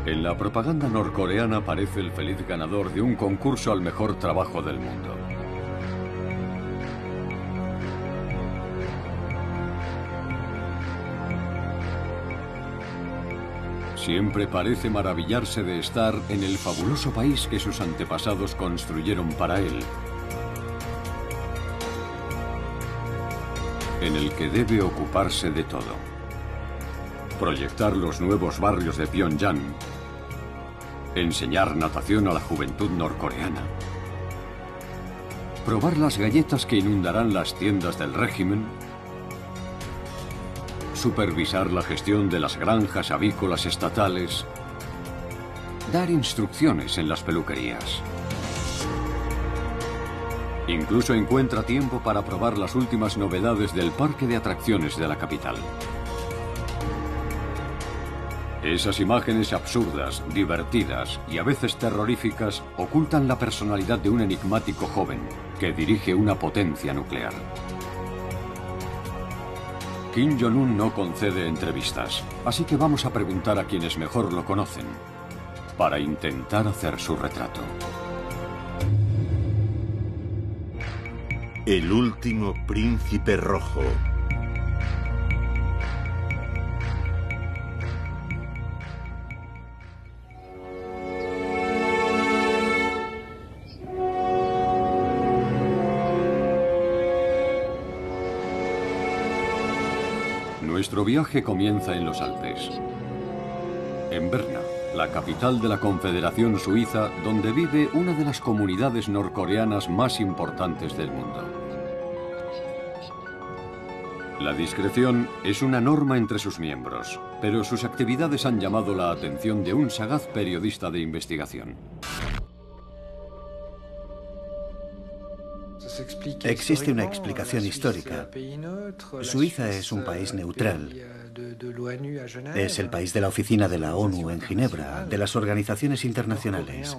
En la propaganda norcoreana aparece el feliz ganador de un concurso al mejor trabajo del mundo. Siempre parece maravillarse de estar en el fabuloso país que sus antepasados construyeron para él, en el que debe ocuparse de todo. Proyectar los nuevos barrios de Pyongyang, enseñar natación a la juventud norcoreana, probar las galletas que inundarán las tiendas del régimen, supervisar la gestión de las granjas avícolas estatales, dar instrucciones en las peluquerías. Incluso encuentra tiempo para probar las últimas novedades del parque de atracciones de la capital. Esas imágenes absurdas, divertidas y a veces terroríficas ocultan la personalidad de un enigmático joven que dirige una potencia nuclear. Kim Jong-un no concede entrevistas, así que vamos a preguntar a quienes mejor lo conocen, para intentar hacer su retrato. El último príncipe rojo. Nuestro viaje comienza en los Alpes, en Berna, la capital de la Confederación Suiza, donde vive una de las comunidades norcoreanas más importantes del mundo. La discreción es una norma entre sus miembros, pero sus actividades han llamado la atención de un sagaz periodista de investigación. Existe una explicación histórica. Suiza es un país neutral. Es el país de la oficina de la ONU en Ginebra, de las organizaciones internacionales.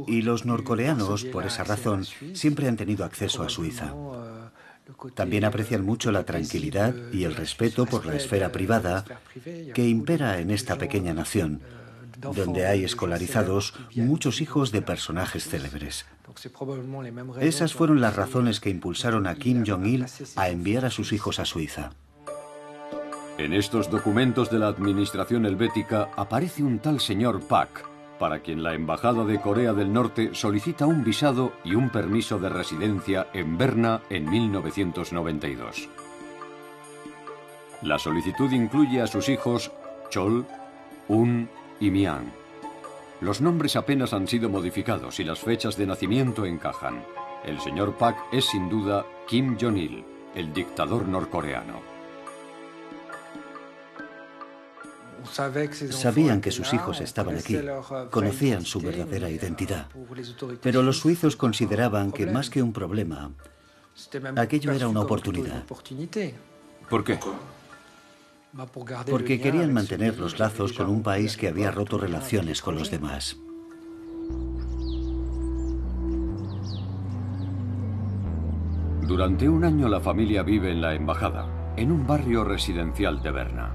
Y los norcoreanos, por esa razón, siempre han tenido acceso a Suiza. También aprecian mucho la tranquilidad y el respeto por la esfera privada que impera en esta pequeña nación, donde hay escolarizados muchos hijos de personajes célebres. Esas fueron las razones que impulsaron a Kim Jong-il a enviar a sus hijos a Suiza. En estos documentos de la administración helvética aparece un tal señor Pak, para quien la Embajada de Corea del Norte solicita un visado y un permiso de residencia en Berna en 1992. La solicitud incluye a sus hijos Chol, Un y Mian. Los nombres apenas han sido modificados y las fechas de nacimiento encajan. El señor Pak es sin duda Kim Jong-il, el dictador norcoreano. Sabían que sus hijos estaban aquí, conocían su verdadera identidad, pero los suizos consideraban que más que un problema, aquello era una oportunidad. ¿Por qué? Porque querían mantener los lazos con un país que había roto relaciones con los demás. Durante un año la familia vive en la embajada, en un barrio residencial de Berna.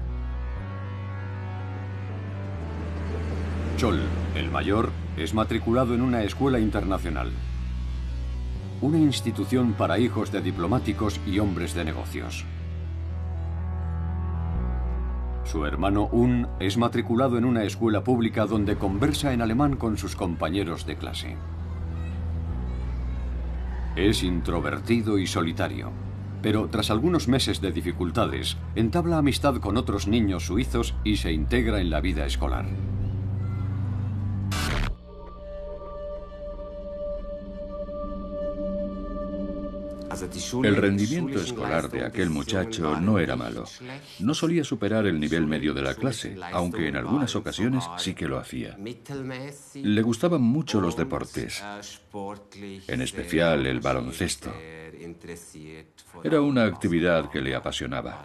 Chol, el mayor, es matriculado en una escuela internacional, una institución para hijos de diplomáticos y hombres de negocios. Su hermano Un es matriculado en una escuela pública donde conversa en alemán con sus compañeros de clase. Es introvertido y solitario, pero tras algunos meses de dificultades, entabla amistad con otros niños suizos y se integra en la vida escolar. El rendimiento escolar de aquel muchacho no era malo. No solía superar el nivel medio de la clase, aunque en algunas ocasiones sí que lo hacía. Le gustaban mucho los deportes, en especial el baloncesto. Era una actividad que le apasionaba,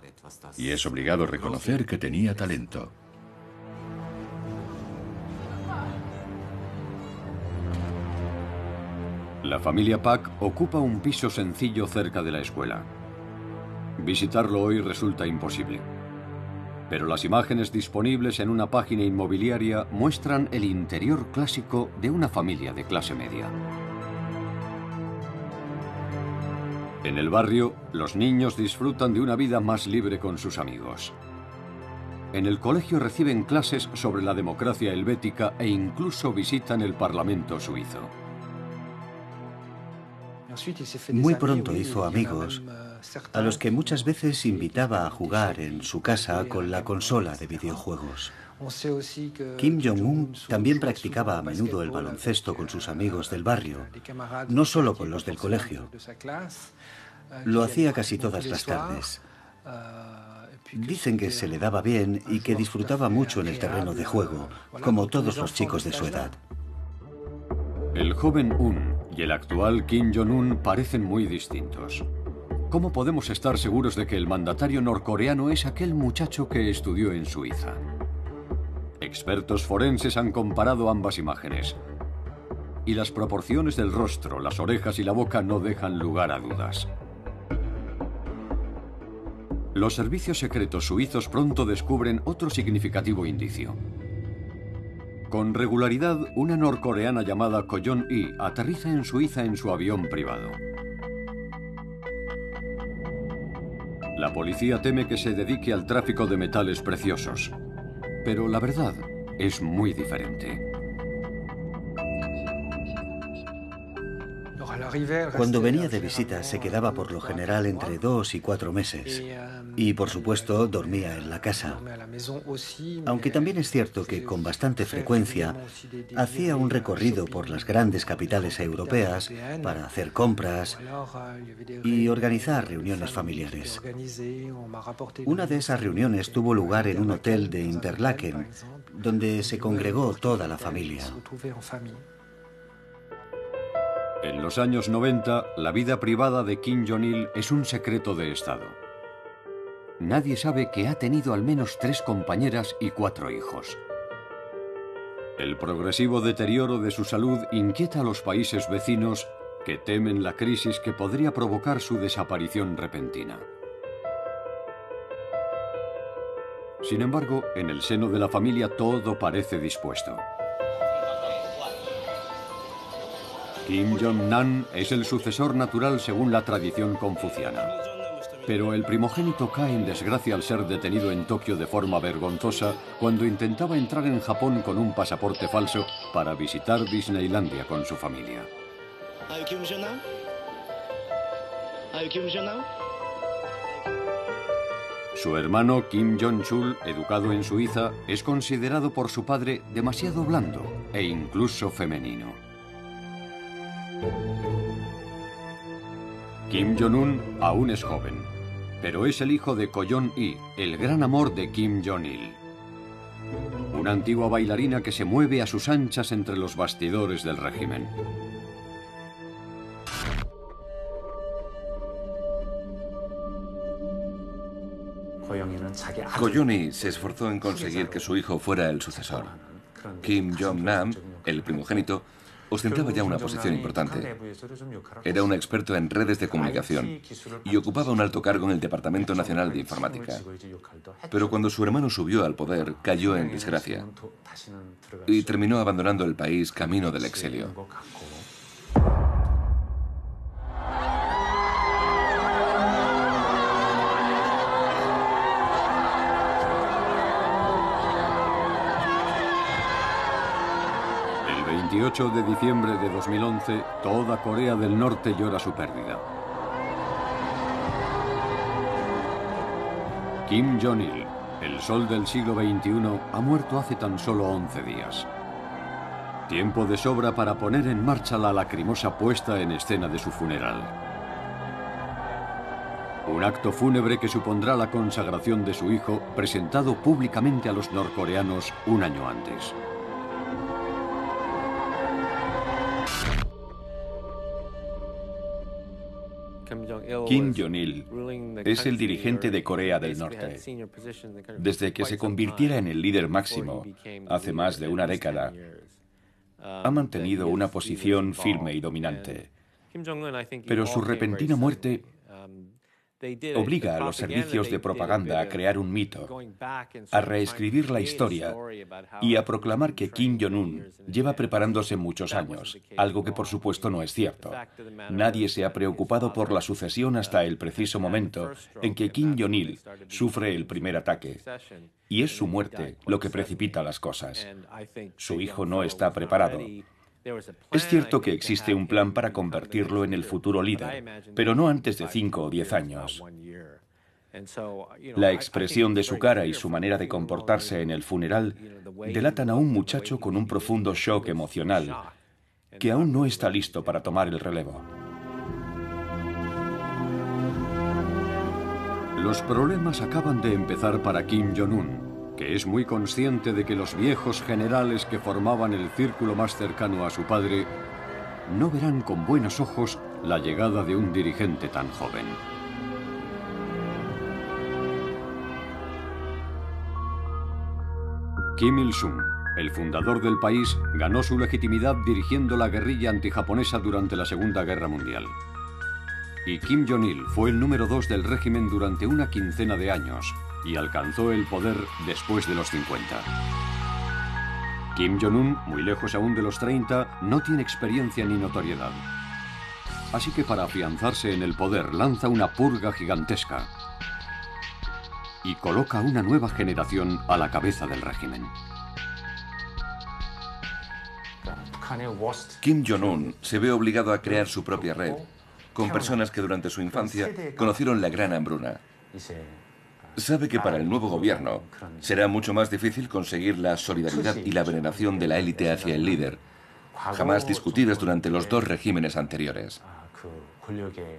y es obligado reconocer que tenía talento. La familia Pak ocupa un piso sencillo cerca de la escuela. Visitarlo hoy resulta imposible. Pero las imágenes disponibles en una página inmobiliaria muestran el interior clásico de una familia de clase media. En el barrio, los niños disfrutan de una vida más libre con sus amigos. En el colegio reciben clases sobre la democracia helvética e incluso visitan el Parlamento suizo. Muy pronto hizo amigos, a los que muchas veces invitaba a jugar en su casa con la consola de videojuegos. Kim Jong-un también practicaba a menudo el baloncesto con sus amigos del barrio, no solo con los del colegio. Lo hacía casi todas las tardes. Dicen que se le daba bien y que disfrutaba mucho en el terreno de juego, como todos los chicos de su edad. El joven Un y el actual Kim Jong-un parecen muy distintos. ¿Cómo podemos estar seguros de que el mandatario norcoreano es aquel muchacho que estudió en Suiza? Expertos forenses han comparado ambas imágenes. Y las proporciones del rostro, las orejas y la boca no dejan lugar a dudas. Los servicios secretos suizos pronto descubren otro significativo indicio. Con regularidad, una norcoreana llamada Ko Yeon-hee aterriza en Suiza en su avión privado. La policía teme que se dedique al tráfico de metales preciosos, pero la verdad es muy diferente. Cuando venía de visita se quedaba por lo general entre 2 y 4 meses y, por supuesto, dormía en la casa. Aunque también es cierto que con bastante frecuencia hacía un recorrido por las grandes capitales europeas para hacer compras y organizar reuniones familiares. Una de esas reuniones tuvo lugar en un hotel de Interlaken, donde se congregó toda la familia. En los años 90, la vida privada de Kim Jong-il es un secreto de Estado. Nadie sabe que ha tenido al menos 3 compañeras y 4 hijos. El progresivo deterioro de su salud inquieta a los países vecinos que temen la crisis que podría provocar su desaparición repentina. Sin embargo, en el seno de la familia todo parece dispuesto. Kim Jong-nam es el sucesor natural según la tradición confuciana. Pero el primogénito cae en desgracia al ser detenido en Tokio de forma vergonzosa cuando intentaba entrar en Japón con un pasaporte falso para visitar Disneylandia con su familia. Su hermano Kim Jong-chul, educado en Suiza, es considerado por su padre demasiado blando e incluso femenino. Kim Jong-un aún es joven, pero es el hijo de Ko Yeon-hee, el gran amor de Kim Jong-il. Una antigua bailarina que se mueve a sus anchas entre los bastidores del régimen. Ko Yeon-hee se esforzó en conseguir que su hijo fuera el sucesor. Kim Jong-nam, el primogénito, ostentaba ya una posición importante. Era un experto en redes de comunicación y ocupaba un alto cargo en el Departamento Nacional de Informática. Pero cuando su hermano subió al poder, cayó en desgracia y terminó abandonando el país camino del exilio. El 28 de diciembre de 2011, toda Corea del Norte llora su pérdida. Kim Jong-il, el sol del siglo XXI, ha muerto hace tan solo 11 días. Tiempo de sobra para poner en marcha la lacrimosa puesta en escena de su funeral. Un acto fúnebre que supondrá la consagración de su hijo, presentado públicamente a los norcoreanos un año antes. Kim Jong-il es el dirigente de Corea del Norte. Desde que se convirtiera en el líder máximo, hace más de una década, ha mantenido una posición firme y dominante. Pero su repentina muerte Obliga a los servicios de propaganda a crear un mito, a reescribir la historia y a proclamar que Kim Jong-un lleva preparándose muchos años, algo que por supuesto no es cierto. Nadie se ha preocupado por la sucesión hasta el preciso momento en que Kim Jong-il sufre el primer ataque. Y es su muerte lo que precipita las cosas. Su hijo no está preparado. Es cierto que existe un plan para convertirlo en el futuro líder, pero no antes de 5 o 10 años. La expresión de su cara y su manera de comportarse en el funeral delatan a un muchacho con un profundo shock emocional que aún no está listo para tomar el relevo. Los problemas acaban de empezar para Kim Jong-un, que es muy consciente de que los viejos generales que formaban el círculo más cercano a su padre no verán con buenos ojos la llegada de un dirigente tan joven. Kim Il-sung, el fundador del país, ganó su legitimidad dirigiendo la guerrilla antijaponesa durante la Segunda Guerra Mundial. Y Kim Jong-il fue el número 2 del régimen durante una quincena de años y alcanzó el poder después de los 50. Kim Jong-un, muy lejos aún de los 30, no tiene experiencia ni notoriedad. Así que para afianzarse en el poder lanza una purga gigantesca y coloca una nueva generación a la cabeza del régimen. Kim Jong-un se ve obligado a crear su propia red, con personas que durante su infancia conocieron la gran hambruna. Sabe que para el nuevo gobierno será mucho más difícil conseguir la solidaridad y la veneración de la élite hacia el líder, jamás discutidas durante los dos regímenes anteriores.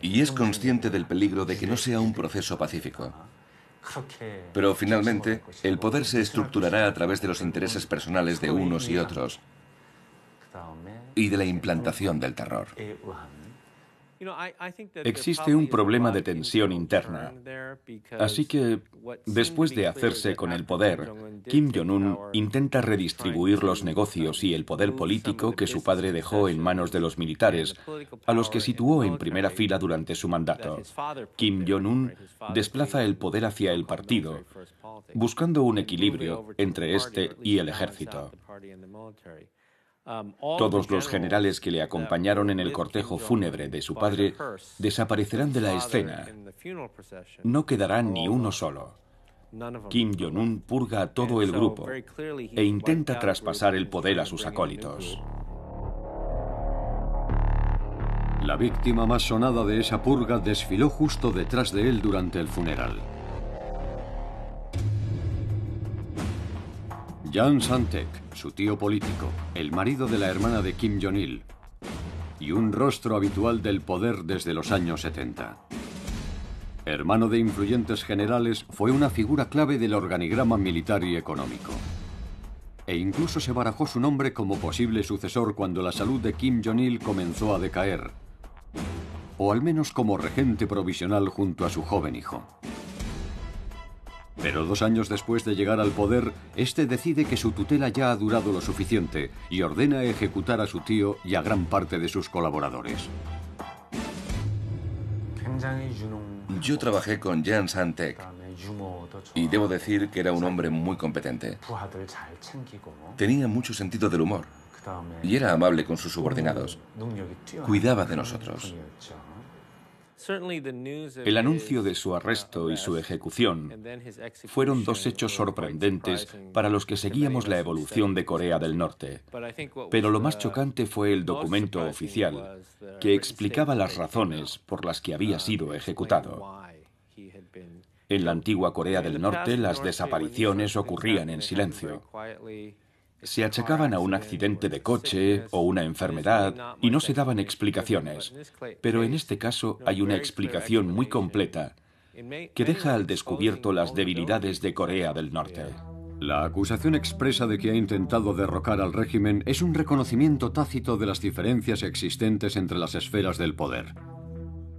Y es consciente del peligro de que no sea un proceso pacífico. Pero finalmente, el poder se estructurará a través de los intereses personales de unos y otros y de la implantación del terror. Existe un problema de tensión interna. Así que, después de hacerse con el poder, Kim Jong-un intenta redistribuir los negocios y el poder político que su padre dejó en manos de los militares, a los que situó en primera fila durante su mandato. Kim Jong-un desplaza el poder hacia el partido, buscando un equilibrio entre este y el ejército. Todos los generales que le acompañaron en el cortejo fúnebre de su padre desaparecerán de la escena. No quedará ni uno solo. Kim Jong-un purga a todo el grupo e intenta traspasar el poder a sus acólitos. La víctima más sonada de esa purga desfiló justo detrás de él durante el funeral. Jang Sang-taek, su tío político, el marido de la hermana de Kim Jong-il, y un rostro habitual del poder desde los años 70. Hermano de influyentes generales, fue una figura clave del organigrama militar y económico. E incluso se barajó su nombre como posible sucesor cuando la salud de Kim Jong-il comenzó a decaer, o al menos como regente provisional junto a su joven hijo. Pero 2 años después de llegar al poder, este decide que su tutela ya ha durado lo suficiente y ordena ejecutar a su tío y a gran parte de sus colaboradores. Yo trabajé con Jang Sang-taek y debo decir que era un hombre muy competente. Tenía mucho sentido del humor y era amable con sus subordinados. Cuidaba de nosotros. El anuncio de su arresto y su ejecución fueron 2 hechos sorprendentes para los que seguíamos la evolución de Corea del Norte. Pero lo más chocante fue el documento oficial, que explicaba las razones por las que había sido ejecutado. En la antigua Corea del Norte, las desapariciones ocurrían en silencio. Se achacaban a un accidente de coche o una enfermedad y no se daban explicaciones. Pero en este caso hay una explicación muy completa que deja al descubierto las debilidades de Corea del Norte. La acusación expresa de que ha intentado derrocar al régimen es un reconocimiento tácito de las diferencias existentes entre las esferas del poder.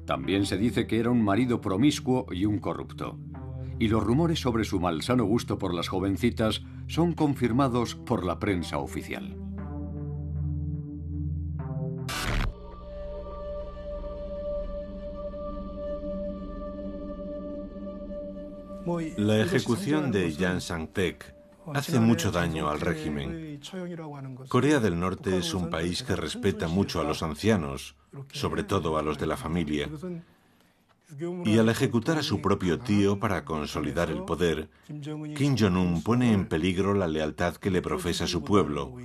También se dice que era un marido promiscuo y un corrupto. Y los rumores sobre su malsano gusto por las jovencitas son confirmados por la prensa oficial. La ejecución de Yang Sang-tek hace mucho daño al régimen. Corea del Norte es un país que respeta mucho a los ancianos, sobre todo a los de la familia. Y al ejecutar a su propio tío para consolidar el poder, Kim Jong-un pone en peligro la lealtad que le profesa su pueblo,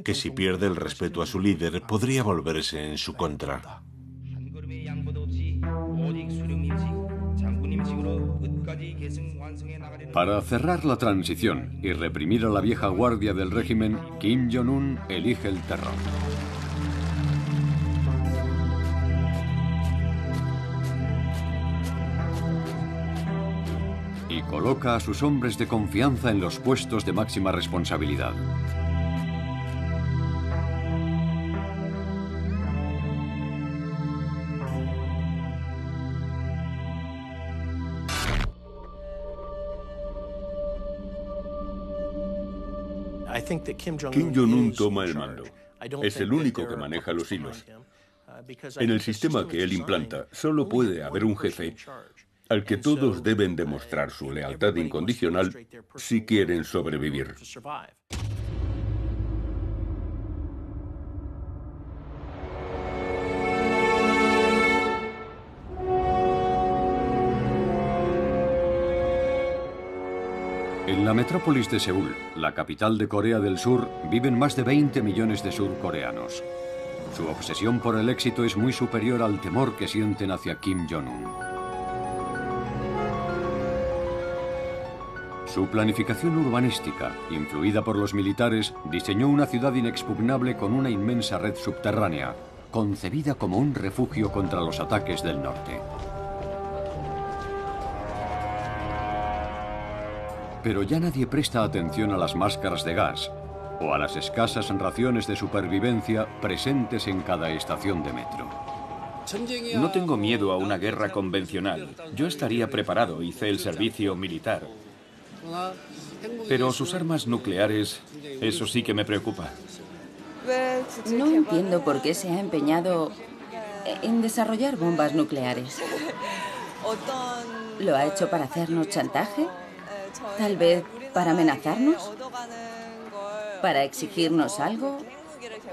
que si pierde el respeto a su líder podría volverse en su contra. Para cerrar la transición y reprimir a la vieja guardia del régimen, Kim Jong-un elige el terror. Y coloca a sus hombres de confianza en los puestos de máxima responsabilidad. Kim Jong-un toma el mando. Es el único que maneja los hilos. En el sistema que él implanta, solo puede haber un jefe al que todos deben demostrar su lealtad incondicional si quieren sobrevivir. En la metrópolis de Seúl, la capital de Corea del Sur, viven más de 20 millones de surcoreanos. Su obsesión por el éxito es muy superior al temor que sienten hacia Kim Jong-un. Su planificación urbanística, influida por los militares, diseñó una ciudad inexpugnable con una inmensa red subterránea, concebida como un refugio contra los ataques del norte. Pero ya nadie presta atención a las máscaras de gas o a las escasas raciones de supervivencia presentes en cada estación de metro. No tengo miedo a una guerra convencional. Yo estaría preparado, hice el servicio militar. Pero sus armas nucleares, eso sí que me preocupa. No entiendo por qué se ha empeñado en desarrollar bombas nucleares. ¿Lo ha hecho para hacernos chantaje? ¿Tal vez para amenazarnos? ¿Para exigirnos algo?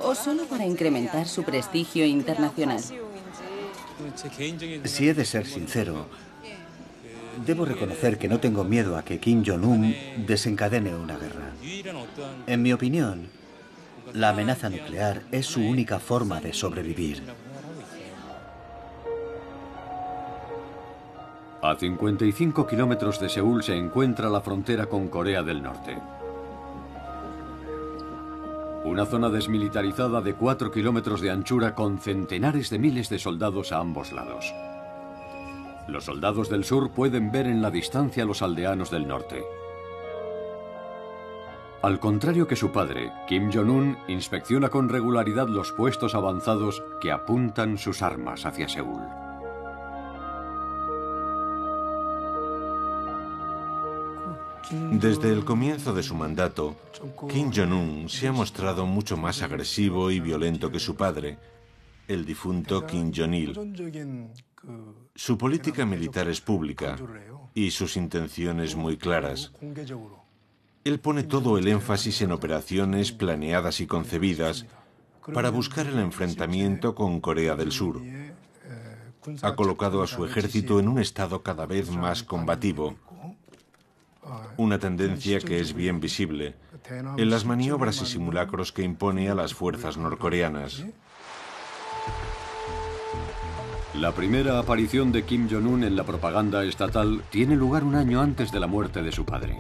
¿O solo para incrementar su prestigio internacional? Si he de ser sincero, debo reconocer que no tengo miedo a que Kim Jong-un desencadene una guerra. En mi opinión, la amenaza nuclear es su única forma de sobrevivir. A 55 kilómetros de Seúl se encuentra la frontera con Corea del Norte. Una zona desmilitarizada de 4 kilómetros de anchura con centenares de miles de soldados a ambos lados. Los soldados del sur pueden ver en la distancia a los aldeanos del norte. Al contrario que su padre, Kim Jong-un inspecciona con regularidad los puestos avanzados que apuntan sus armas hacia Seúl. Desde el comienzo de su mandato, Kim Jong-un se ha mostrado mucho más agresivo y violento que su padre, el difunto Kim Jong-il. Su política militar es pública y sus intenciones muy claras. Él pone todo el énfasis en operaciones planeadas y concebidas para buscar el enfrentamiento con Corea del Sur. Ha colocado a su ejército en un estado cada vez más combativo. Una tendencia que es bien visible en las maniobras y simulacros que impone a las fuerzas norcoreanas. La primera aparición de Kim Jong-un en la propaganda estatal tiene lugar un año antes de la muerte de su padre.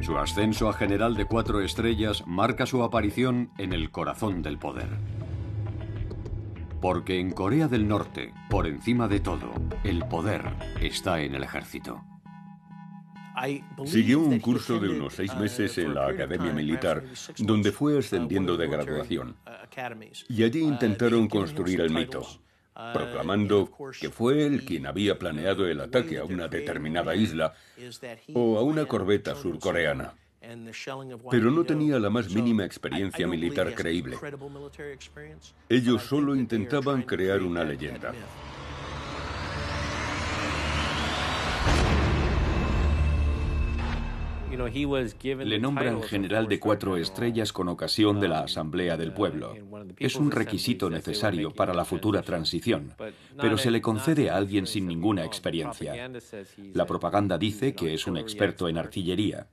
Su ascenso a general de 4 estrellas marca su aparición en el corazón del poder. Porque en Corea del Norte, por encima de todo, el poder está en el ejército. Siguió un curso de unos 6 meses en la Academia Militar, donde fue ascendiendo de graduación. Y allí intentaron construir el mito, proclamando que fue él quien había planeado el ataque a una determinada isla o a una corbeta surcoreana. Pero no tenía la más mínima experiencia militar creíble. Ellos solo intentaban crear una leyenda. Le nombran general de 4 estrellas con ocasión de la Asamblea del Pueblo. Es un requisito necesario para la futura transición, pero se le concede a alguien sin ninguna experiencia. La propaganda dice que es un experto en artillería,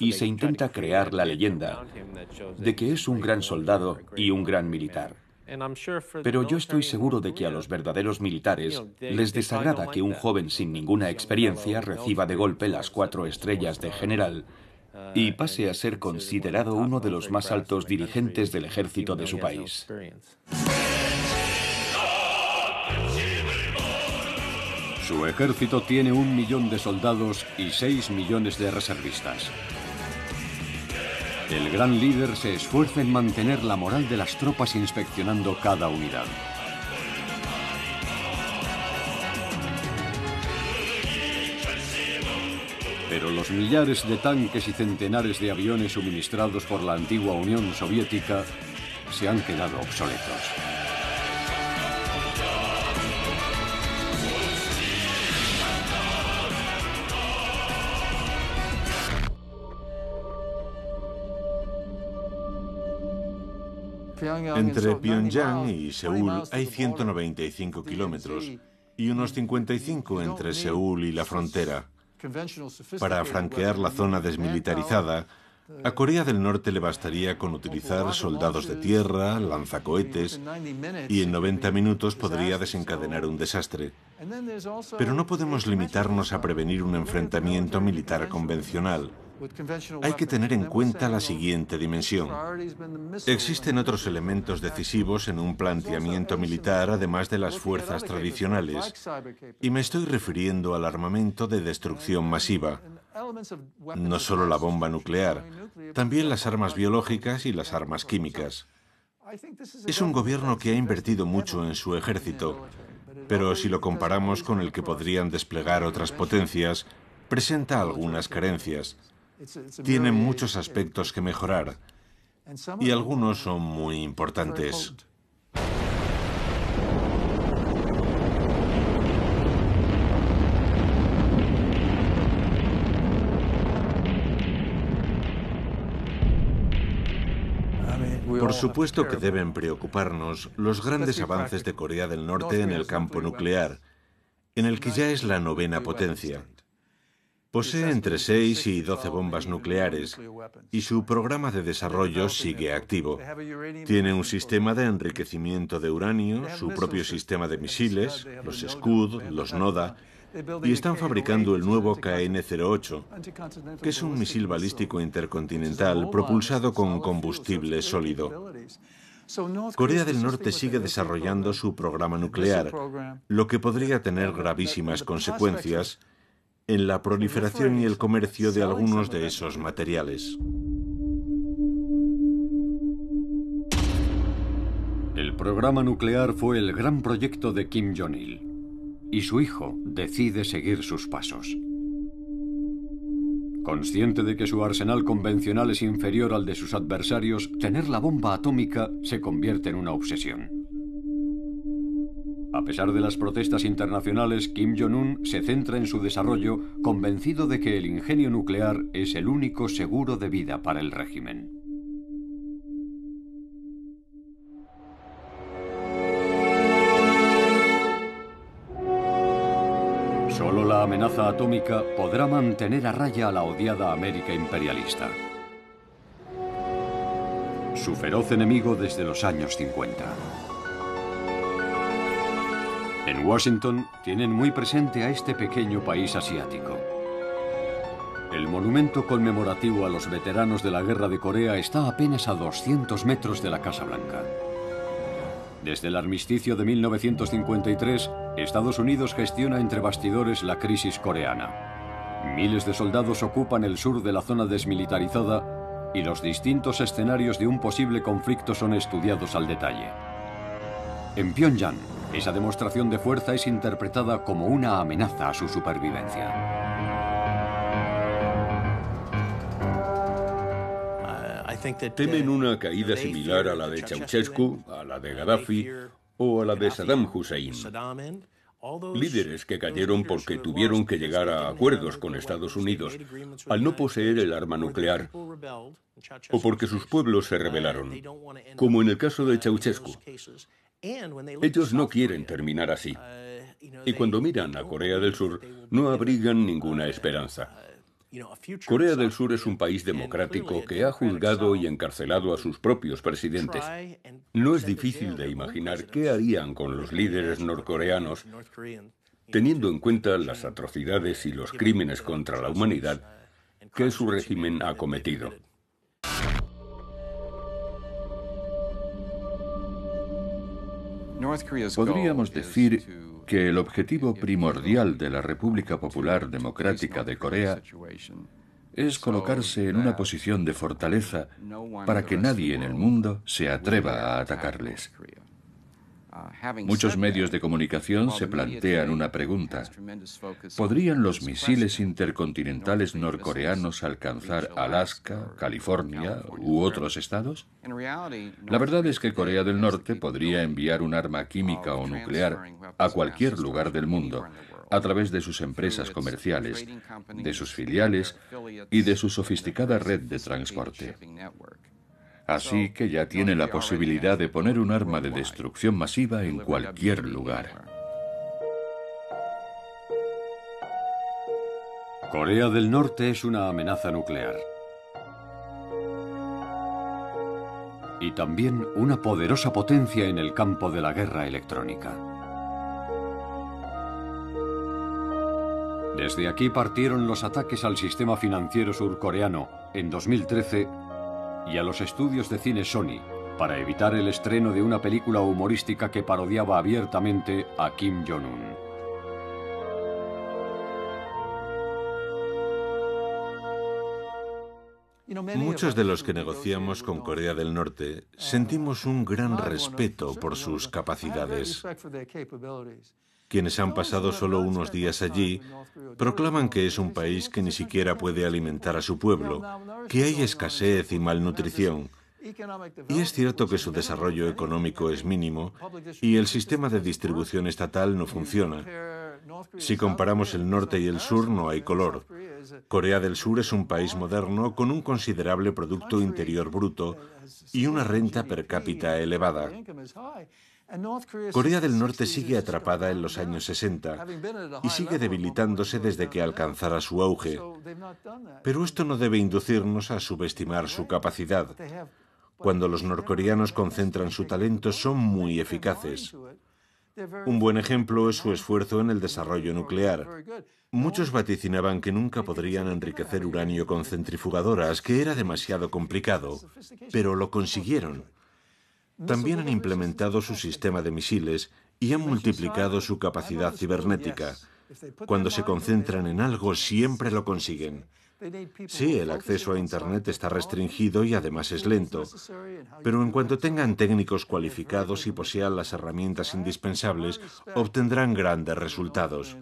y se intenta crear la leyenda de que es un gran soldado y un gran militar. Pero yo estoy seguro de que a los verdaderos militares les desagrada que un joven sin ninguna experiencia reciba de golpe las 4 estrellas de general y pase a ser considerado uno de los más altos dirigentes del ejército de su país. Su ejército tiene 1 millón de soldados y 6 millones de reservistas. El gran líder se esfuerza en mantener la moral de las tropas inspeccionando cada unidad. Pero los millares de tanques y centenares de aviones suministrados por la antigua Unión Soviética se han quedado obsoletos. Entre Pyongyang y Seúl hay 195 kilómetros y unos 55 entre Seúl y la frontera. Para franquear la zona desmilitarizada, a Corea del Norte le bastaría con utilizar soldados de tierra, lanzacohetes, y en 90 minutos podría desencadenar un desastre. Pero no podemos limitarnos a prevenir un enfrentamiento militar convencional. Hay que tener en cuenta la siguiente dimensión. Existen otros elementos decisivos en un planteamiento militar, además de las fuerzas tradicionales, y me estoy refiriendo al armamento de destrucción masiva. No solo la bomba nuclear, también las armas biológicas y las armas químicas. Es un gobierno que ha invertido mucho en su ejército, pero si lo comparamos con el que podrían desplegar otras potencias, presenta algunas carencias. Tiene muchos aspectos que mejorar, y algunos son muy importantes. Por supuesto que deben preocuparnos los grandes avances de Corea del Norte en el campo nuclear, en el que ya es la 9ª potencia. Posee entre 6 y 12 bombas nucleares y su programa de desarrollo sigue activo. Tiene un sistema de enriquecimiento de uranio, su propio sistema de misiles, los Scud, los Noda, y están fabricando el nuevo KN-08, que es un misil balístico intercontinental propulsado con combustible sólido. Corea del Norte sigue desarrollando su programa nuclear, lo que podría tener gravísimas consecuencias en la proliferación y el comercio de algunos de esos materiales. El programa nuclear fue el gran proyecto de Kim Jong-il, y su hijo decide seguir sus pasos. Consciente de que su arsenal convencional es inferior al de sus adversarios, tener la bomba atómica se convierte en una obsesión. A pesar de las protestas internacionales, Kim Jong-un se centra en su desarrollo, convencido de que el ingenio nuclear es el único seguro de vida para el régimen. Solo la amenaza atómica podrá mantener a raya a la odiada América imperialista, su feroz enemigo desde los años 50. En Washington tienen muy presente a este pequeño país asiático. El monumento conmemorativo a los veteranos de la Guerra de Corea está apenas a 200 metros de la Casa Blanca. Desde el armisticio de 1953, Estados Unidos gestiona entre bastidores la crisis coreana. Miles de soldados ocupan el sur de la zona desmilitarizada y los distintos escenarios de un posible conflicto son estudiados al detalle. En Pyongyang, esa demostración de fuerza es interpretada como una amenaza a su supervivencia. Temen una caída similar a la de Ceausescu, a la de Gaddafi o a la de Saddam Hussein. Líderes que cayeron porque tuvieron que llegar a acuerdos con Estados Unidos al no poseer el arma nuclear o porque sus pueblos se rebelaron, como en el caso de Ceausescu. Ellos no quieren terminar así. Y cuando miran a Corea del Sur, no abrigan ninguna esperanza. Corea del Sur es un país democrático que ha juzgado y encarcelado a sus propios presidentes. No es difícil de imaginar qué harían con los líderes norcoreanos, teniendo en cuenta las atrocidades y los crímenes contra la humanidad que su régimen ha cometido. Podríamos decir que el objetivo primordial de la República Popular Democrática de Corea es colocarse en una posición de fortaleza para que nadie en el mundo se atreva a atacarles. Muchos medios de comunicación se plantean una pregunta. ¿Podrían los misiles intercontinentales norcoreanos alcanzar Alaska, California u otros estados? La verdad es que Corea del Norte podría enviar un arma química o nuclear a cualquier lugar del mundo a través de sus empresas comerciales, de sus filiales y de su sofisticada red de transporte. Así que ya tiene la posibilidad de poner un arma de destrucción masiva en cualquier lugar. Corea del Norte es una amenaza nuclear. Y también una poderosa potencia en el campo de la guerra electrónica. Desde aquí partieron los ataques al sistema financiero surcoreano en 2013 y a los estudios de cine Sony para evitar el estreno de una película humorística que parodiaba abiertamente a Kim Jong-un. Muchos de los que negociamos con Corea del Norte sentimos un gran respeto por sus capacidades. Quienes han pasado solo unos días allí proclaman que es un país que ni siquiera puede alimentar a su pueblo, que hay escasez y malnutrición. Y es cierto que su desarrollo económico es mínimo y el sistema de distribución estatal no funciona. Si comparamos el norte y el sur, no hay color. Corea del Sur es un país moderno con un considerable Producto Interior Bruto y una renta per cápita elevada. Corea del Norte sigue atrapada en los años 60 y sigue debilitándose desde que alcanzara su auge. Pero esto no debe inducirnos a subestimar su capacidad. Cuando los norcoreanos concentran su talento, son muy eficaces. Un buen ejemplo es su esfuerzo en el desarrollo nuclear. Muchos vaticinaban que nunca podrían enriquecer uranio con centrifugadoras, que era demasiado complicado, pero lo consiguieron. También han implementado su sistema de misiles y han multiplicado su capacidad cibernética. Cuando se concentran en algo, siempre lo consiguen. Sí, el acceso a Internet está restringido y además es lento, pero en cuanto tengan técnicos cualificados y posean las herramientas indispensables, obtendrán grandes resultados.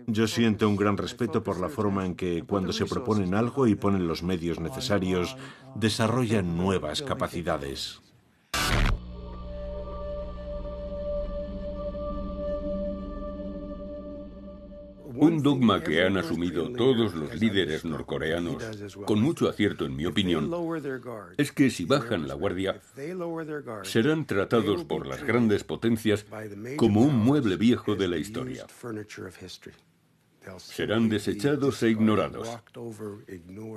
Yo siento un gran respeto por la forma en que, cuando se proponen algo y ponen los medios necesarios, desarrollan nuevas capacidades. Un dogma que han asumido todos los líderes norcoreanos, con mucho acierto en mi opinión, es que si bajan la guardia, serán tratados por las grandes potencias como un mueble viejo de la historia. Serán desechados e ignorados.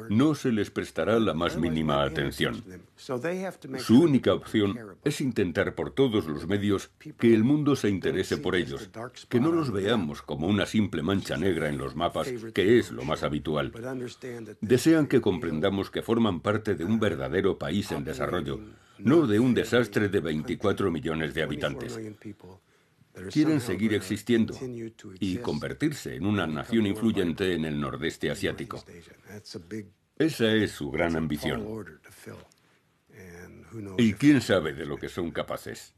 No se les prestará la más mínima atención. Su única opción es intentar por todos los medios que el mundo se interese por ellos, que no los veamos como una simple mancha negra en los mapas, que es lo más habitual. Desean que comprendamos que forman parte de un verdadero país en desarrollo, no de un desastre de 24 millones de habitantes. Quieren seguir existiendo y convertirse en una nación influyente en el nordeste asiático. Esa es su gran ambición. Y quién sabe de lo que son capaces.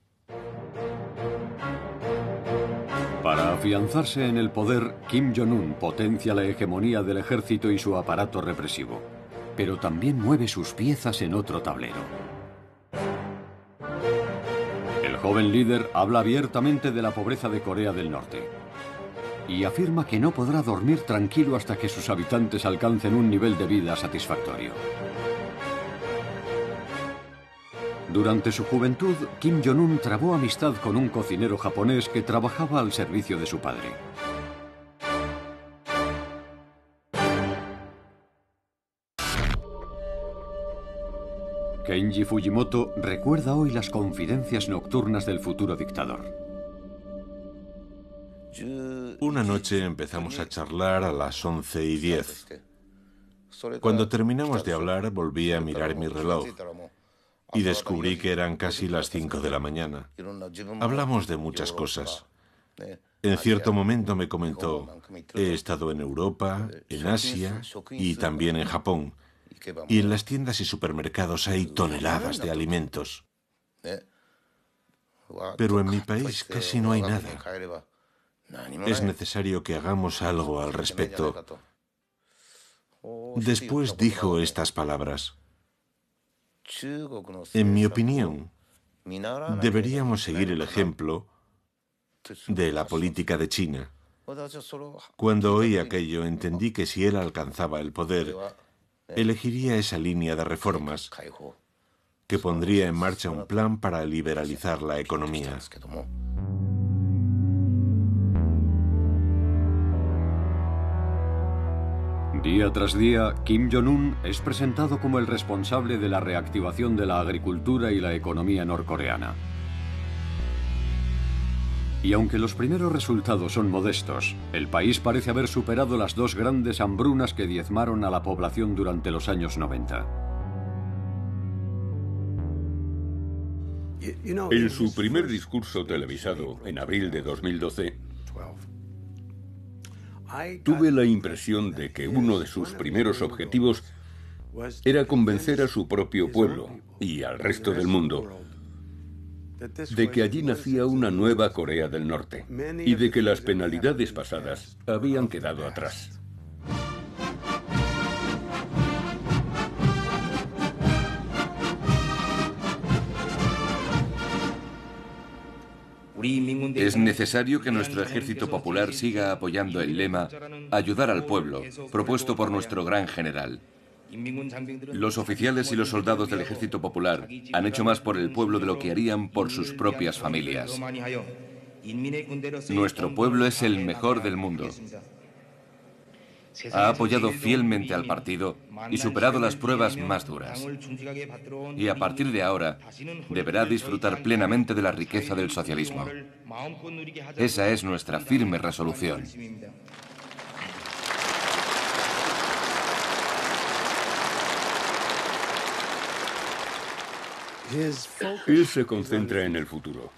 Para afianzarse en el poder, Kim Jong-un potencia la hegemonía del ejército y su aparato represivo, pero también mueve sus piezas en otro tablero. El joven líder habla abiertamente de la pobreza de Corea del Norte. y afirma que no podrá dormir tranquilo hasta que sus habitantes alcancen un nivel de vida satisfactorio. Durante su juventud, Kim Jong-un trabó amistad con un cocinero japonés que trabajaba al servicio de su padre. Kenji Fujimoto recuerda hoy las confidencias nocturnas del futuro dictador. Una noche empezamos a charlar a las 11:10. Cuando terminamos de hablar, volví a mirar mi reloj y descubrí que eran casi las 5 de la mañana. Hablamos de muchas cosas. En cierto momento me comentó: he estado en Europa, en Asia y también en Japón. Y en las tiendas y supermercados hay toneladas de alimentos. Pero en mi país casi no hay nada. Es necesario que hagamos algo al respecto. Después dijo estas palabras: en mi opinión, deberíamos seguir el ejemplo de la política de China. Cuando oí aquello, entendí que si él alcanzaba el poder, elegiría esa línea de reformas que pondría en marcha un plan para liberalizar la economía. Día tras día, Kim Jong-un es presentado como el responsable de la reactivación de la agricultura y la economía norcoreana. Y aunque los primeros resultados son modestos, el país parece haber superado las dos grandes hambrunas que diezmaron a la población durante los años 90. En su primer discurso televisado, en abril de 2012, tuve la impresión de que uno de sus primeros objetivos era convencer a su propio pueblo y al resto del mundo de que allí nacía una nueva Corea del Norte y de que las penalidades pasadas habían quedado atrás. Es necesario que nuestro ejército popular siga apoyando el lema «Ayudar al pueblo», propuesto por nuestro gran general. Los oficiales y los soldados del ejército popular han hecho más por el pueblo de lo que harían por sus propias familias. Nuestro pueblo es el mejor del mundo. Ha apoyado fielmente al partido y superado las pruebas más duras. Y a partir de ahora, deberá disfrutar plenamente de la riqueza del socialismo. Esa es nuestra firme resolución. Él se concentra en el futuro.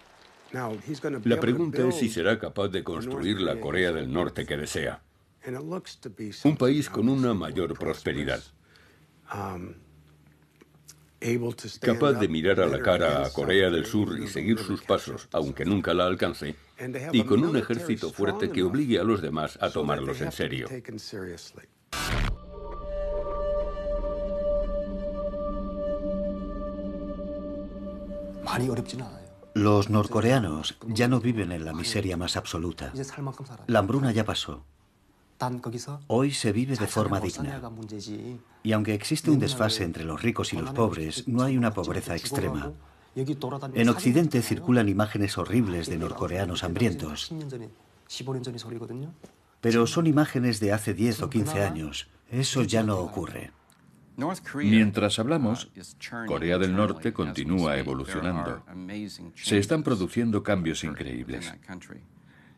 La pregunta es si será capaz de construir la Corea del Norte que desea. Un país con una mayor prosperidad. Capaz de mirar a la cara a Corea del Sur y seguir sus pasos, aunque nunca la alcance, y con un ejército fuerte que obligue a los demás a tomarlos en serio. Los norcoreanos ya no viven en la miseria más absoluta. La hambruna ya pasó. Hoy se vive de forma digna. Y aunque existe un desfase entre los ricos y los pobres, no hay una pobreza extrema. En Occidente circulan imágenes horribles de norcoreanos hambrientos. Pero son imágenes de hace 10 o 15 años. Eso ya no ocurre. Mientras hablamos, Corea del Norte continúa evolucionando. Se están produciendo cambios increíbles.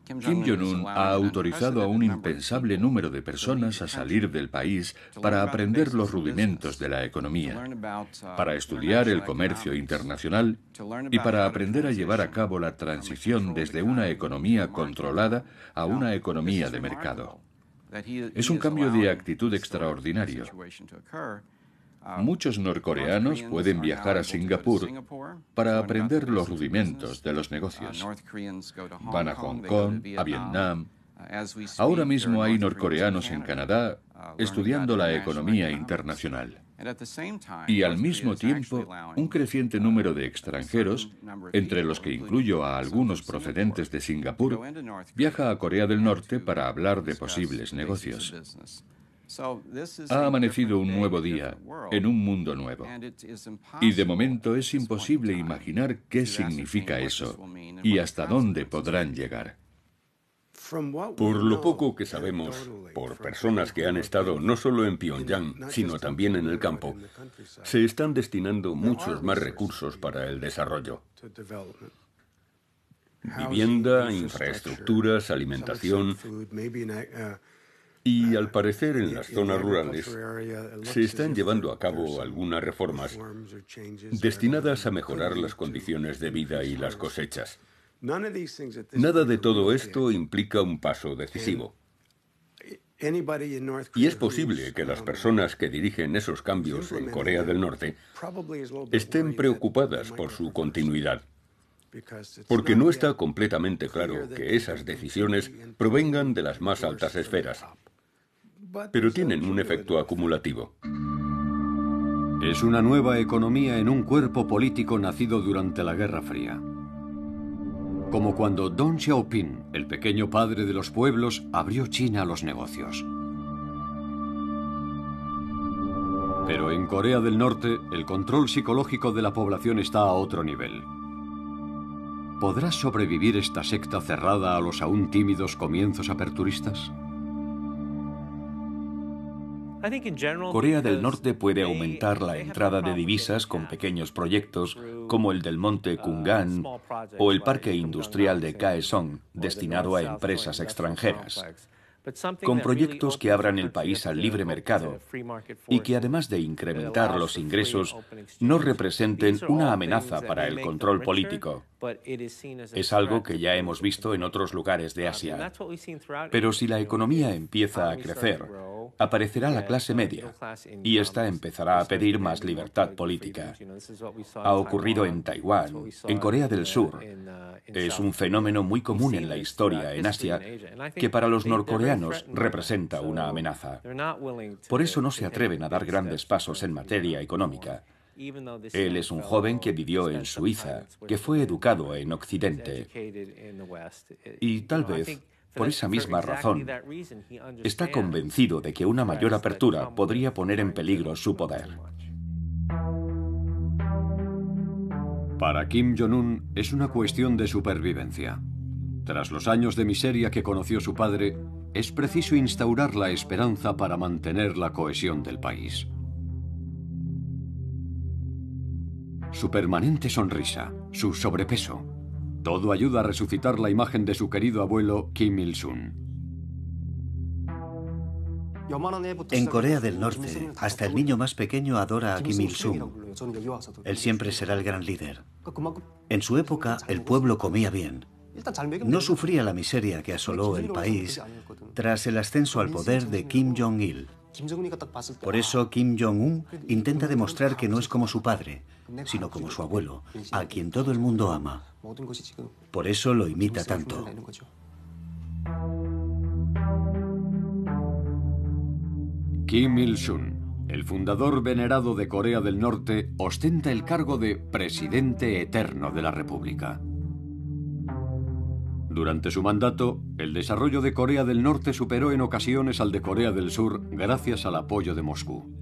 Kim Jong-un ha autorizado a un impensable número de personas a salir del país para aprender los rudimentos de la economía, para estudiar el comercio internacional y para aprender a llevar a cabo la transición desde una economía controlada a una economía de mercado. Es un cambio de actitud extraordinario. Muchos norcoreanos pueden viajar a Singapur para aprender los rudimentos de los negocios. Van a Hong Kong, a Vietnam. Ahora mismo hay norcoreanos en Canadá estudiando la economía internacional. Y al mismo tiempo, un creciente número de extranjeros, entre los que incluyo a algunos procedentes de Singapur, viaja a Corea del Norte para hablar de posibles negocios. Ha amanecido un nuevo día, en un mundo nuevo. Y de momento es imposible imaginar qué significa eso y hasta dónde podrán llegar. Por lo poco que sabemos, por personas que han estado no solo en Pyongyang, sino también en el campo, se están destinando muchos más recursos para el desarrollo. Vivienda, infraestructuras, alimentación. Y al parecer en las zonas rurales se están llevando a cabo algunas reformas destinadas a mejorar las condiciones de vida y las cosechas. Nada de todo esto implica un paso decisivo. Y es posible que las personas que dirigen esos cambios en Corea del Norte estén preocupadas por su continuidad, porque no está completamente claro que esas decisiones provengan de las más altas esferas, pero tienen un efecto acumulativo. Es una nueva economía en un cuerpo político nacido durante la Guerra Fría. Como cuando Deng Xiaoping, el pequeño padre de los pueblos, abrió China a los negocios. Pero en Corea del Norte, el control psicológico de la población está a otro nivel. ¿Podrá sobrevivir esta secta cerrada a los aún tímidos comienzos aperturistas? Corea del Norte puede aumentar la entrada de divisas con pequeños proyectos como el del monte Kungan o el parque industrial de Kaesong, destinado a empresas extranjeras, con proyectos que abran el país al libre mercado y que, además de incrementar los ingresos, no representen una amenaza para el control político. Es algo que ya hemos visto en otros lugares de Asia. Pero si la economía empieza a crecer, aparecerá la clase media y esta empezará a pedir más libertad política. Ha ocurrido en Taiwán, en Corea del Sur. Es un fenómeno muy común en la historia en Asia que para los norcoreanos representa una amenaza. Por eso no se atreven a dar grandes pasos en materia económica. Él es un joven que vivió en Suiza, que fue educado en Occidente. Y tal vez, por esa misma razón, está convencido de que una mayor apertura podría poner en peligro su poder. Para Kim Jong-un es una cuestión de supervivencia. Tras los años de miseria que conoció su padre, es preciso instaurar la esperanza para mantener la cohesión del país. Su permanente sonrisa, su sobrepeso, todo ayuda a resucitar la imagen de su querido abuelo Kim Il-sung. En Corea del Norte, hasta el niño más pequeño adora a Kim Il-sung. Él siempre será el gran líder. En su época, el pueblo comía bien. No sufría la miseria que asoló el país tras el ascenso al poder de Kim Jong-il. Por eso Kim Jong-un intenta demostrar que no es como su padre, sino como su abuelo, a quien todo el mundo ama. Por eso lo imita tanto. Kim Il-sung, el fundador venerado de Corea del Norte, ostenta el cargo de presidente eterno de la República. Durante su mandato, el desarrollo de Corea del Norte superó en ocasiones al de Corea del Sur gracias al apoyo de Moscú.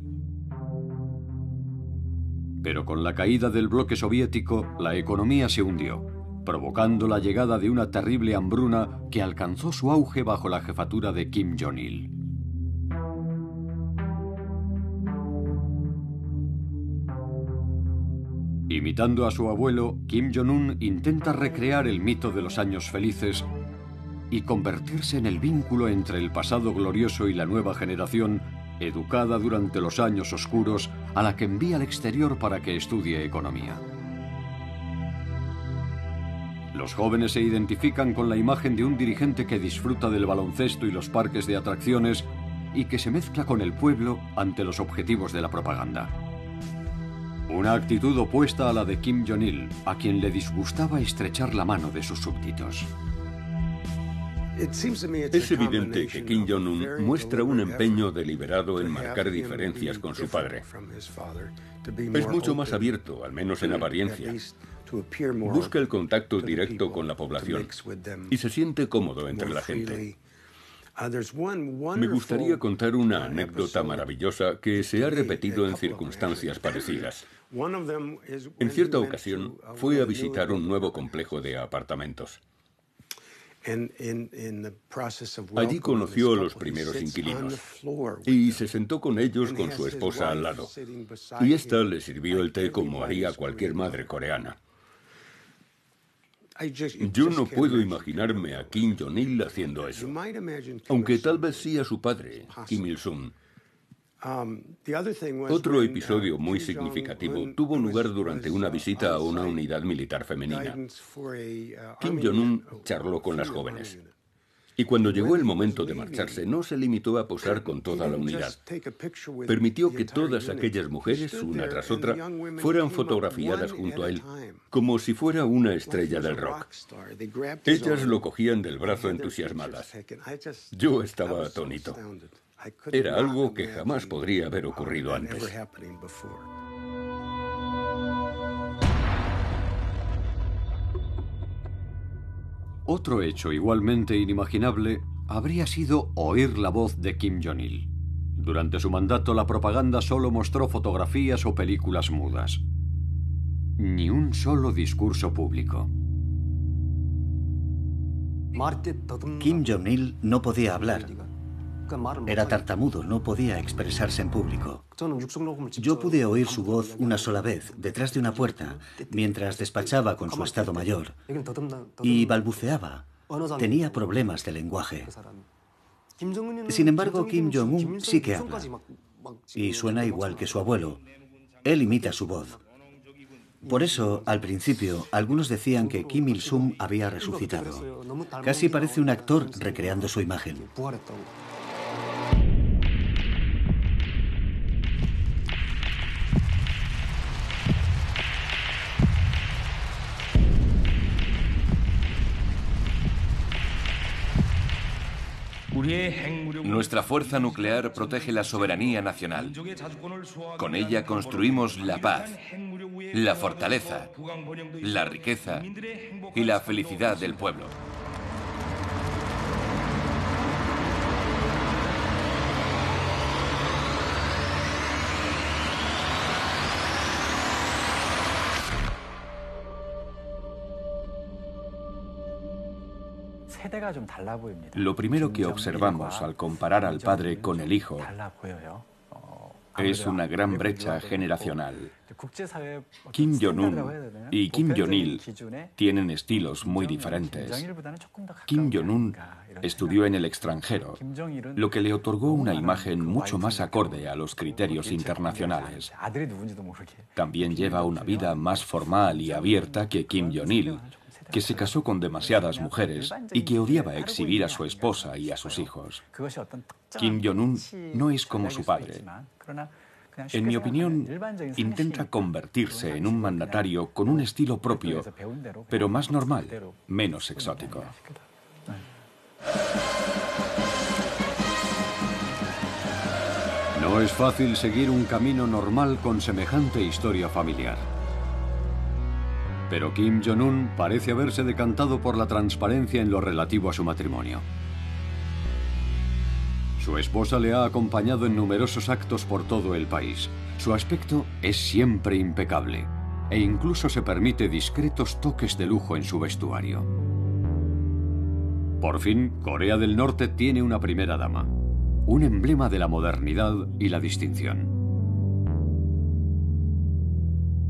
Pero con la caída del bloque soviético, la economía se hundió, provocando la llegada de una terrible hambruna que alcanzó su auge bajo la jefatura de Kim Jong-il. Imitando a su abuelo, Kim Jong-un intenta recrear el mito de los años felices y convertirse en el vínculo entre el pasado glorioso y la nueva generación, educada durante los años oscuros, a la que envía al exterior para que estudie economía. Los jóvenes se identifican con la imagen de un dirigente que disfruta del baloncesto y los parques de atracciones y que se mezcla con el pueblo ante los objetivos de la propaganda. Una actitud opuesta a la de Kim Jong-il, a quien le disgustaba estrechar la mano de sus súbditos. Es evidente que Kim Jong-un muestra un empeño deliberado en marcar diferencias con su padre. Es mucho más abierto, al menos en apariencia. Busca el contacto directo con la población y se siente cómodo entre la gente. Me gustaría contar una anécdota maravillosa que se ha repetido en circunstancias parecidas. En cierta ocasión fue a visitar un nuevo complejo de apartamentos. Allí conoció a los primeros inquilinos y se sentó con ellos con su esposa al lado. Y ésta le sirvió el té como haría cualquier madre coreana. Yo no puedo imaginarme a Kim Jong-il haciendo eso, aunque tal vez sí a su padre, Kim Il-sung. Otro episodio muy significativo tuvo lugar durante una visita a una unidad militar femenina. Kim Jong-un charló con las jóvenes. Y cuando llegó el momento de marcharse, no se limitó a posar con toda la unidad. Permitió que todas aquellas mujeres, una tras otra, fueran fotografiadas junto a él, como si fuera una estrella del rock. Ellas lo cogían del brazo entusiasmadas. Yo estaba atónito. Era algo que jamás podría haber ocurrido antes. Otro hecho igualmente inimaginable habría sido oír la voz de Kim Jong-il. Durante su mandato, la propaganda solo mostró fotografías o películas mudas. Ni un solo discurso público. Kim Jong-il no podía hablar. Era tartamudo, no podía expresarse en público. Yo pude oír su voz una sola vez, detrás de una puerta, mientras despachaba con su Estado Mayor. Y balbuceaba. Tenía problemas de lenguaje. Sin embargo, Kim Jong-un sí que habla. Y suena igual que su abuelo. Él imita su voz. Por eso, al principio, algunos decían que Kim Il-sung había resucitado. Casi parece un actor recreando su imagen. Nuestra fuerza nuclear protege la soberanía nacional. Con ella construimos la paz, la fortaleza, la riqueza y la felicidad del pueblo. Lo primero que observamos al comparar al padre con el hijo es una gran brecha generacional. Kim Jong-un y Kim Jong-il tienen estilos muy diferentes. Kim Jong-un estudió en el extranjero, lo que le otorgó una imagen mucho más acorde a los criterios internacionales. También lleva una vida más formal y abierta que Kim Jong-il, que se casó con demasiadas mujeres y que odiaba exhibir a su esposa y a sus hijos. Kim Jong-un no es como su padre. En mi opinión, intenta convertirse en un mandatario con un estilo propio, pero más normal, menos exótico. No es fácil seguir un camino normal con semejante historia familiar. Pero Kim Jong-un parece haberse decantado por la transparencia en lo relativo a su matrimonio. Su esposa le ha acompañado en numerosos actos por todo el país. Su aspecto es siempre impecable e incluso se permite discretos toques de lujo en su vestuario. Por fin, Corea del Norte tiene una primera dama, un emblema de la modernidad y la distinción.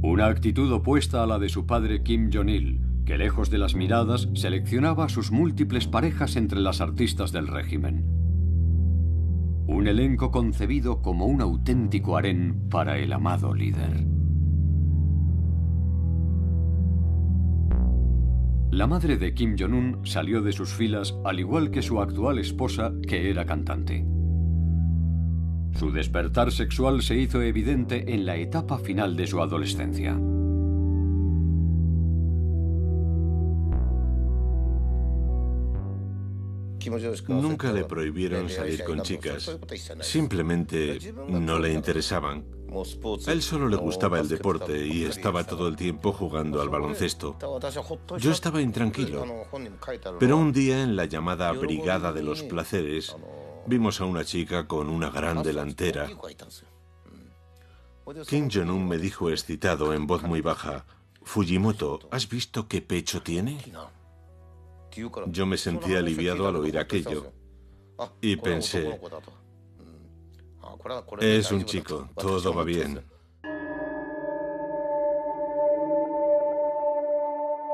Una actitud opuesta a la de su padre Kim Jong-il, que lejos de las miradas seleccionaba sus múltiples parejas entre las artistas del régimen. Un elenco concebido como un auténtico harén para el amado líder. La madre de Kim Jong-un salió de sus filas al igual que su actual esposa, que era cantante. Su despertar sexual se hizo evidente en la etapa final de su adolescencia. Nunca le prohibieron salir con chicas. Simplemente no le interesaban. A él solo le gustaba el deporte y estaba todo el tiempo jugando al baloncesto. Yo estaba intranquilo. Pero un día, en la llamada Brigada de los Placeres, vimos a una chica con una gran delantera. Kim Jong-un me dijo excitado en voz muy baja: «Fujimoto, ¿has visto qué pecho tiene?» Yo me sentí aliviado al oír aquello y pensé: es un chico, todo va bien.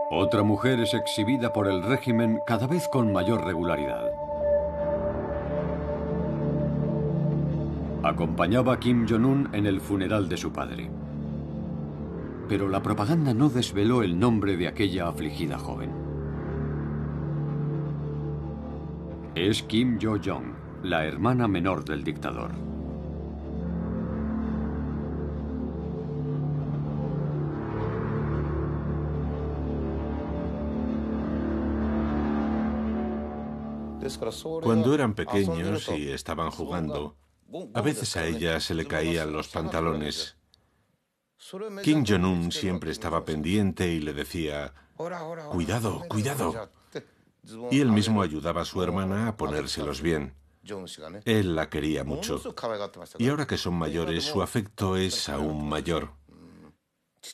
Otra mujer es exhibida por el régimen cada vez con mayor regularidad. Acompañaba a Kim Jong-un en el funeral de su padre. Pero la propaganda no desveló el nombre de aquella afligida joven. Es Kim Yo-jong, la hermana menor del dictador. Cuando eran pequeños y estaban jugando, a veces a ella se le caían los pantalones. Kim Jong-un siempre estaba pendiente y le decía: «Cuidado, cuidado». Y él mismo ayudaba a su hermana a ponérselos bien. Él la quería mucho. Y ahora que son mayores, su afecto es aún mayor.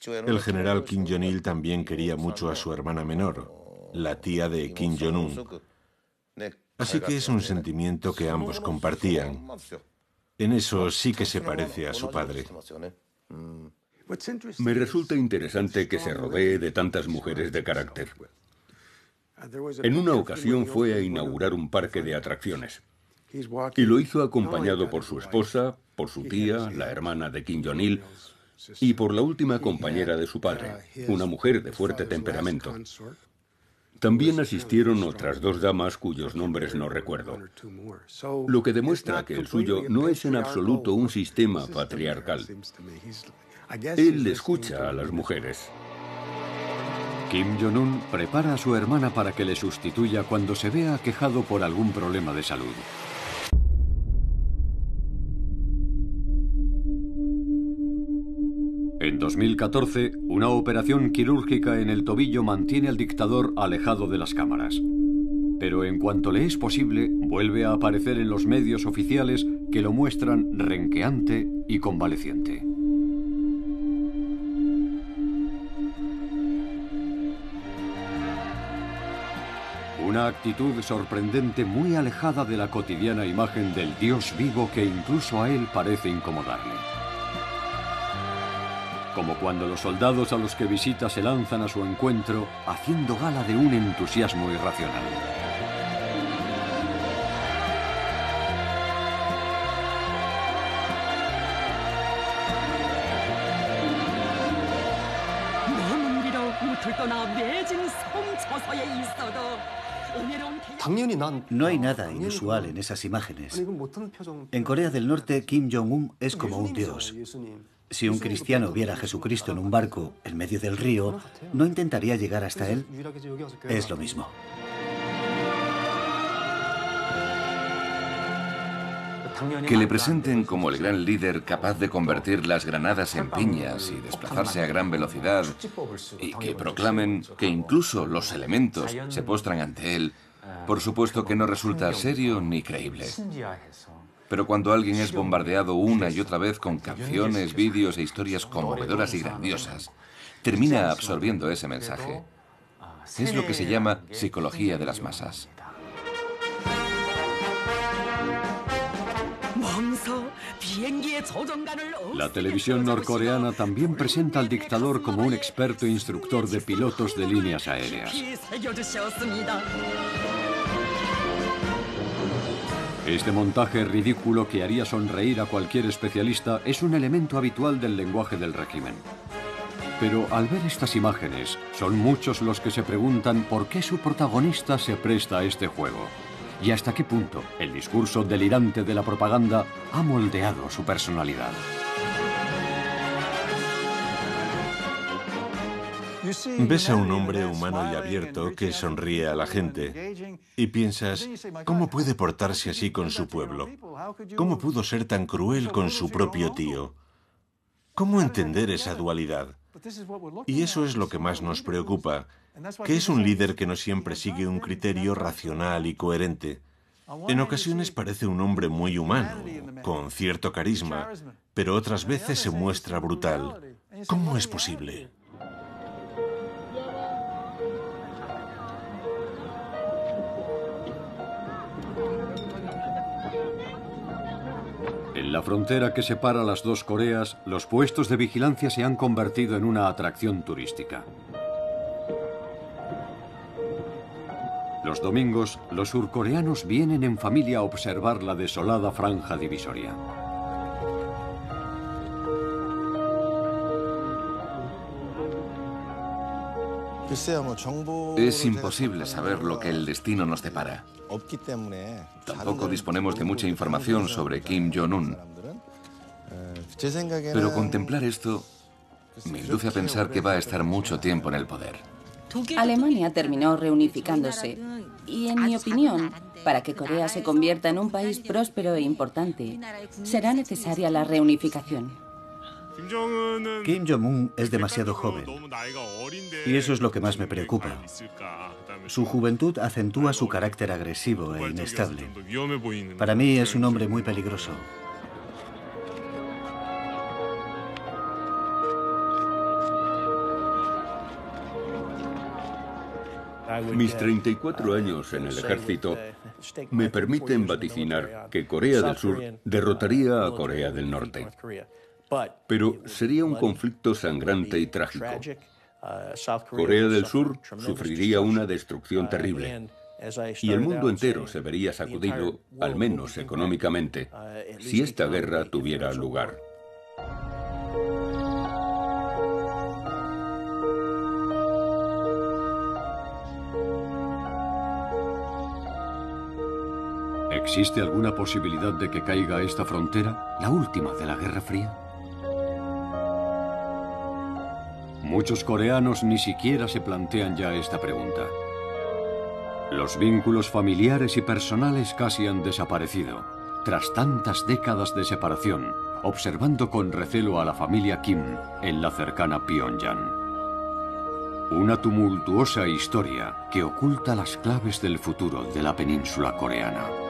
El general Kim Jong-il también quería mucho a su hermana menor, la tía de Kim Jong-un. Así que es un sentimiento que ambos compartían. En eso sí que se parece a su padre. Me resulta interesante que se rodee de tantas mujeres de carácter. En una ocasión fue a inaugurar un parque de atracciones. Y lo hizo acompañado por su esposa, por su tía, la hermana de Kim Jong-il, y por la última compañera de su padre, una mujer de fuerte temperamento. También asistieron otras dos damas cuyos nombres no recuerdo, lo que demuestra que el suyo no es en absoluto un sistema patriarcal. Él escucha a las mujeres. Kim Jong-un prepara a su hermana para que le sustituya cuando se vea aquejado por algún problema de salud. En 2014, una operación quirúrgica en el tobillo mantiene al dictador alejado de las cámaras. Pero en cuanto le es posible, vuelve a aparecer en los medios oficiales que lo muestran renqueante y convaleciente. Una actitud sorprendente muy alejada de la cotidiana imagen del Dios vivo que incluso a él parece incomodarle. Como cuando los soldados a los que visita se lanzan a su encuentro, haciendo gala de un entusiasmo irracional. No hay nada inusual en esas imágenes. En Corea del Norte, Kim Jong-un es como un dios. Si un cristiano viera a Jesucristo en un barco en medio del río, ¿no intentaría llegar hasta él? Es lo mismo. Que le presenten como el gran líder capaz de convertir las granadas en piñas y desplazarse a gran velocidad, y que proclamen que incluso los elementos se postran ante él, por supuesto que no resulta serio ni creíble. Pero cuando alguien es bombardeado una y otra vez con canciones, vídeos e historias conmovedoras y grandiosas, termina absorbiendo ese mensaje. Es lo que se llama psicología de las masas. La televisión norcoreana también presenta al dictador como un experto instructor de pilotos de líneas aéreas. Este montaje ridículo que haría sonreír a cualquier especialista es un elemento habitual del lenguaje del régimen. Pero al ver estas imágenes, son muchos los que se preguntan por qué su protagonista se presta a este juego y hasta qué punto el discurso delirante de la propaganda ha moldeado su personalidad. Ves a un hombre humano y abierto que sonríe a la gente y piensas, ¿cómo puede portarse así con su pueblo? ¿Cómo pudo ser tan cruel con su propio tío? ¿Cómo entender esa dualidad? Y eso es lo que más nos preocupa, que es un líder que no siempre sigue un criterio racional y coherente. En ocasiones parece un hombre muy humano, con cierto carisma, pero otras veces se muestra brutal. ¿Cómo es posible? En la frontera que separa las dos Coreas, los puestos de vigilancia se han convertido en una atracción turística. Los domingos, los surcoreanos vienen en familia a observar la desolada franja divisoria. Es imposible saber lo que el destino nos depara. Tampoco disponemos de mucha información sobre Kim Jong-un. Pero contemplar esto me induce a pensar que va a estar mucho tiempo en el poder. Alemania terminó reunificándose y, en mi opinión, para que Corea se convierta en un país próspero e importante, será necesaria la reunificación. Kim Jong-un es demasiado joven y eso es lo que más me preocupa. Su juventud acentúa su carácter agresivo e inestable. Para mí es un hombre muy peligroso. Mis 34 años en el ejército me permiten vaticinar que Corea del Sur derrotaría a Corea del Norte. Pero sería un conflicto sangrante y trágico. Corea del Sur sufriría una destrucción terrible y el mundo entero se vería sacudido, al menos económicamente, si esta guerra tuviera lugar. ¿Existe alguna posibilidad de que caiga esta frontera, la última de la Guerra Fría? Muchos coreanos ni siquiera se plantean ya esta pregunta. Los vínculos familiares y personales casi han desaparecido, tras tantas décadas de separación, observando con recelo a la familia Kim en la cercana Pyongyang. Una tumultuosa historia que oculta las claves del futuro de la península coreana.